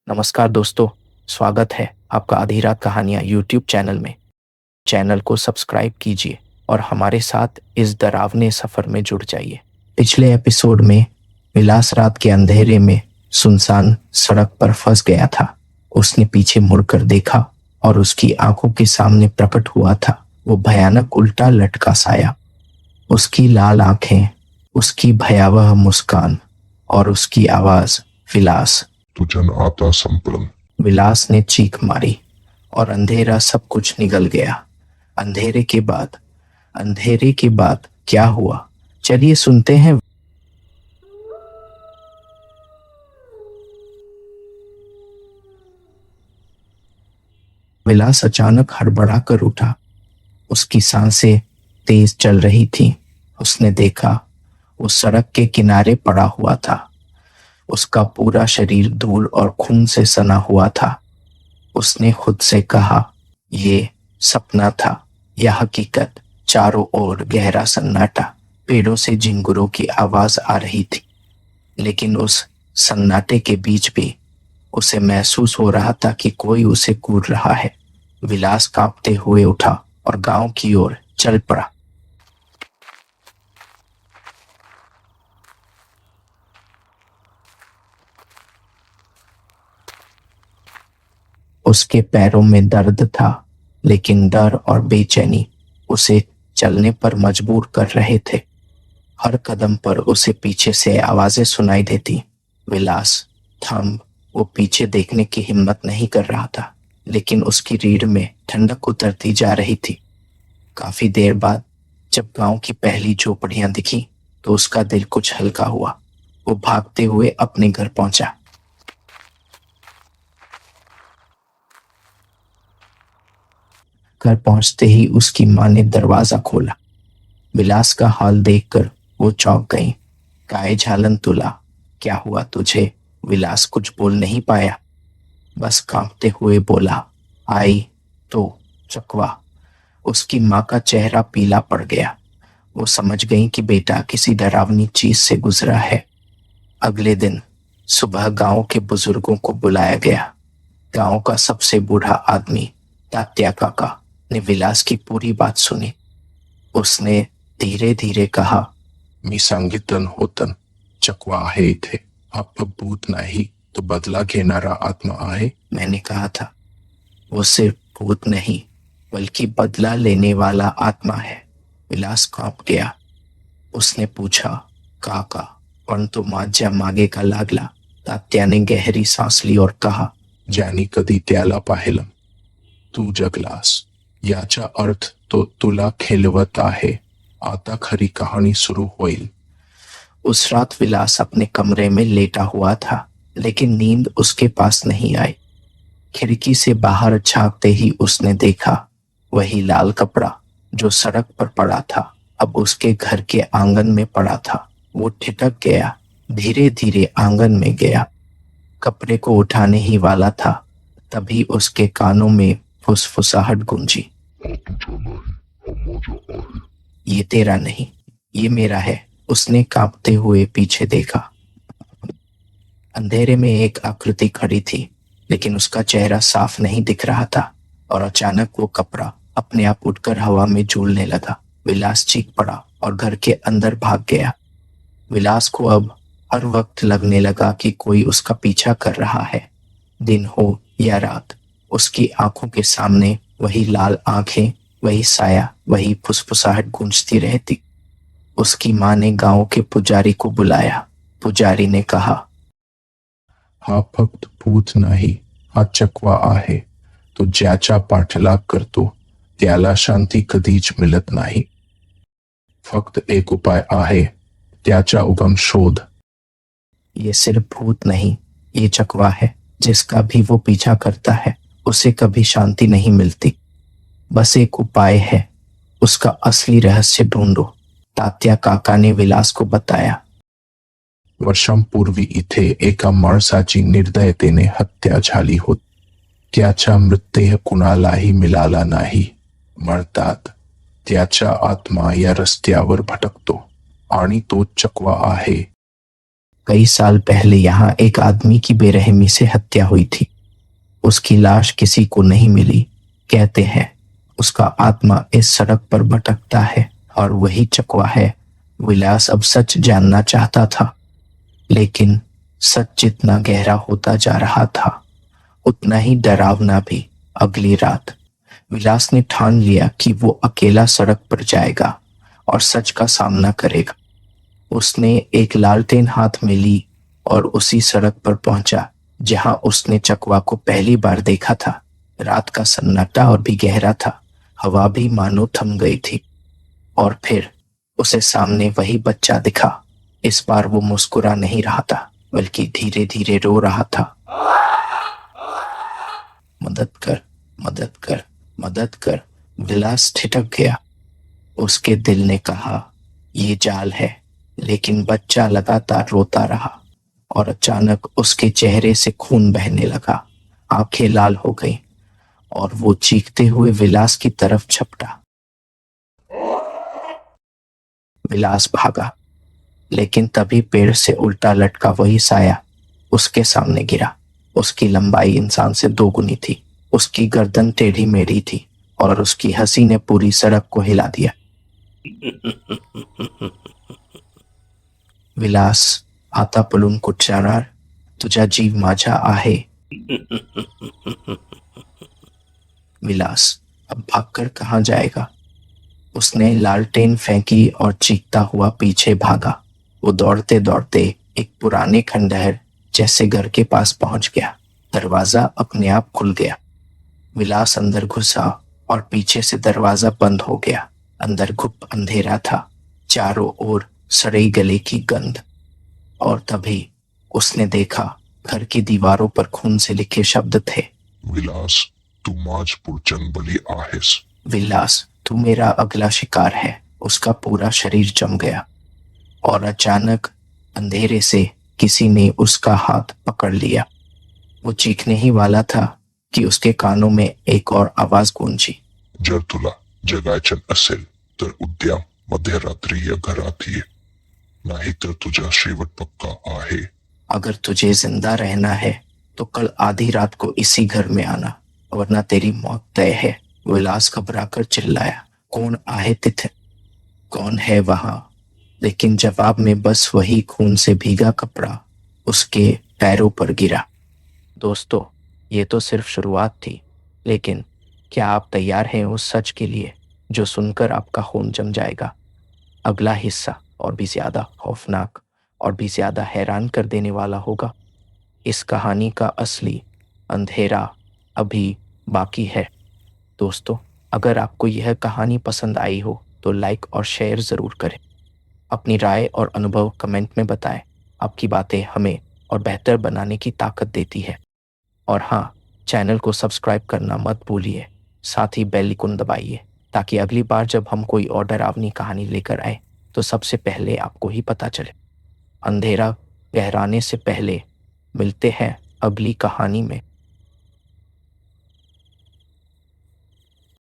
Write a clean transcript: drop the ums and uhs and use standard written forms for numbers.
नमस्कार दोस्तों, स्वागत है आपका आधी रात कहानियाँ यूट्यूब चैनल में। चैनल को सब्सक्राइब कीजिए और हमारे साथ इस डरावने सफ़र में जुड़ जाइए। पिछले एपिसोड में विलास रात के अंधेरे में सुनसान सड़क पर फंस गया था। उसने पीछे मुड़कर देखा और उसकी आंखों के सामने प्रकट हुआ था वो भयानक उल्टा लटका साया। उसकी लाल आंखें, उसकी भयावह मुस्कान और उसकी आवाज़, विलास। तुझन आता संपलन। विलास ने चीख मारी और अंधेरा सब कुछ निगल गया। अंधेरे के बाद क्या हुआ, चलिए सुनते हैं। विलास अचानक हड़बड़ा कर उठा। उसकी सांसें तेज चल रही थीं। उसने देखा वो सड़क के किनारे पड़ा हुआ था। उसका पूरा शरीर धूल और खून से सना हुआ था। उसने खुद से कहा, ये सपना था या हकीकत। चारों ओर गहरा सन्नाटा, पेड़ों से झिंगुरों की आवाज आ रही थी, लेकिन उस सन्नाटे के बीच भी उसे महसूस हो रहा था कि कोई उसे घूर रहा है। विलास कांपते हुए उठा और गांव की ओर चल पड़ा। उसके पैरों में दर्द था, लेकिन डर और बेचैनी उसे चलने पर मजबूर कर रहे थे। हर कदम पर उसे पीछे से आवाजें सुनाई देती। विलास थम। वो पीछे देखने की हिम्मत नहीं कर रहा था, लेकिन उसकी रीढ़ में ठंडक उतरती जा रही थी। काफी देर बाद जब गांव की पहली झोपड़ियां दिखी तो उसका दिल कुछ हल्का हुआ। वो भागते हुए अपने घर पहुंचा। घर पहुंचते ही उसकी मां ने दरवाजा खोला। विलास का हाल देखकर वो चौंक गई। काय झालन तुला, क्या हुआ तुझे? विलास कुछ बोल नहीं पाया, बस कांपते हुए बोला, आई तो चकवा। उसकी मां का चेहरा पीला पड़ गया। वो समझ गई कि बेटा किसी डरावनी चीज से गुजरा है। अगले दिन सुबह गांव के बुजुर्गों को बुलाया गया। गांव का सबसे बूढ़ा आदमी, तात्या काका, ने विलास की पूरी बात सुनी। उसने धीरे धीरे कहा, मी सांगितलं होतं, चकवा आहे इथे. हा भूत नाही, तो बदला घेणारा आत्मा आहे. मैंने कहा था, वो सिर्फ भूत नहीं बल्कि बदला लेने वाला आत्मा है। विलास कांप गया। उसने पूछा, काका पण तो माझ्या मागे का लागला? तात्या ने गहरी सांस ली और कहा, ज्याने कधी त्याला पाहिलं, तू जगलास. याचा अर्थ तो तुला खेलवत आहे. आता खरी कहाणी सुरू होईल. उस रात विलास अपने कमरे में लेटा हुआ था, लेकिन नींद उसके पास नहीं आई। खिड़की से बाहर झांकते ही उसने देखा वही लाल कपड़ा जो सड़क पर पड़ा था, अब उसके घर के आंगन में पड़ा था। वो ठिठक गया, धीरे धीरे आंगन में गया। कपड़े को उठाने ही वाला था, तभी उसके कानों में फुसफुसाहट गूंजी, ये तेरा नहीं, ये मेरा है। उसने कांपते हुए पीछे देखा। अंधेरे में एक आकृति खड़ी थी, लेकिन उसका चेहरा साफ नहीं दिख रहा था। और अचानक वो कपड़ा अपने आप उठकर हवा में झूलने लगा। विलास चीख पड़ा और घर के अंदर भाग गया। विलास को अब हर वक्त लगने लगा कि कोई उसका पीछा कर रहा है। दिन हो या रात, उसकी आंखों के सामने वही लाल आंखें, वही साया, वही फुसफुसाहट गूंजती रहती। उसकी मां ने गांव के पुजारी को बुलाया। पुजारी ने कहा, हा फक्त भूत नाही, हा चकवा आहे. तो ज्याचा पाठलाग करतो त्याला शांती कधीच मिळत नाही. फक्त एक उपाय आहे, त्याचा उगम शोध. ये सिर्फ भूत नहीं, ये चकवा है। जिसका भी वो पीछा करता है उसे कभी शांति नहीं मिलती। बस एक उपाय है, उसका असली रहस्य ढूंढो। तात्या काका ने विलास को बताया। वर्षांपूर्वी इथे एका माणसाची निर्दयतेने हत्या झाली होती. त्याचा मृतदेह कुणालाही मिळाला नाही. म्हणतात त्याचा आत्मा या रस्त्यावर भटकतो आणि तो चकवा आहे. कई साल पहले यहाँ एक आदमी की बेरहमी से हत्या हुई थी। उसकी लाश किसी को नहीं मिली। कहते हैं उसका आत्मा इस सड़क पर भटकता है और वही चकवा है। विलास अब सच जानना चाहता था, लेकिन सच जितना गहरा होता जा रहा था उतना ही डरावना भी। अगली रात विलास ने ठान लिया कि वो अकेला सड़क पर जाएगा और सच का सामना करेगा। उसने एक लालटेन हाथ में ली और उसी सड़क पर पहुंचा जहां उसने चकवा को पहली बार देखा था। रात का सन्नाटा और भी गहरा था, हवा भी मानो थम गई थी। और फिर उसे सामने वही बच्चा दिखा। इस बार वो मुस्कुरा नहीं रहा था, बल्कि धीरे धीरे रो रहा था। मदद कर, मदद कर, मदद कर। विलास ठिठक गया। उसके दिल ने कहा ये जाल है, लेकिन बच्चा लगातार रोता रहा और अचानक उसके चेहरे से खून बहने लगा। आंखें लाल हो गईं और वो चीखते हुए विलास की तरफ झपटा। विलास भागा, लेकिन तभी पेड़ से उल्टा लटका वही साया उसके सामने गिरा। उसकी लंबाई इंसान से दोगुनी थी, उसकी गर्दन टेढ़ी मेढ़ी थी और उसकी हंसी ने पूरी सड़क को हिला दिया। विलास, आता पळून कुठे जाणार? तुझा जीव माझा आहे। विलास अब भागकर कहाँ जाएगा? उसने लालटेन फेंकी और चीखता हुआ पीछे भागा। वो दौड़ते दौड़ते एक पुराने खंडहर जैसे घर के पास पहुंच गया। दरवाजा अपने आप खुल गया। विलास अंदर घुसा और पीछे से दरवाजा बंद हो गया। अंदर घुप अंधेरा था, चारों ओर सड़े गले की गंध। और तभी उसने देखा घर की दीवारों पर खून से लिखे शब्द थे। विलास, तू माझ पुढचन बली आहेस। विलास, तू मेरा अगला शिकार है। उसका पूरा शरीर जम गया और अचानक अंधेरे से किसी ने उसका हाथ पकड़ लिया। वो चीखने ही वाला था कि उसके कानों में एक और आवाज गूंजी। जर तुला जगायचं असेल तर उद्या मध्यरात्री या घरात ये, नाहीतर तुझा शेवट पक्का आहे। अगर तुझे जिंदा रहना है तो कल आधी रात को इसी घर में आना, वरना तेरी मौत तय है। विलास घबराकर चिल्लाया, कौन आहे तिथे? कौन है वहां? लेकिन जवाब में बस वही खून से भीगा कपड़ा उसके पैरों पर गिरा। दोस्तों, ये तो सिर्फ शुरुआत थी, लेकिन क्या आप तैयार हैं उस सच के लिए जो सुनकर आपका खून जम जाएगा? अगला हिस्सा और भी ज्यादा खौफनाक और भी ज्यादा हैरान कर देने वाला होगा। इस कहानी का असली अंधेरा अभी बाकी है। दोस्तों, अगर आपको यह कहानी पसंद आई हो तो लाइक और शेयर ज़रूर करें। अपनी राय और अनुभव कमेंट में बताएं। आपकी बातें हमें और बेहतर बनाने की ताकत देती है। और हाँ, चैनल को सब्सक्राइब करना मत भूलिए। साथ ही बेल आइकन दबाइए ताकि अगली बार जब हम कोई और डरावनी कहानी लेकर आए तो सबसे पहले आपको ही पता चले। अंधेरा गहराने से पहले मिलते हैं अगली कहानी में।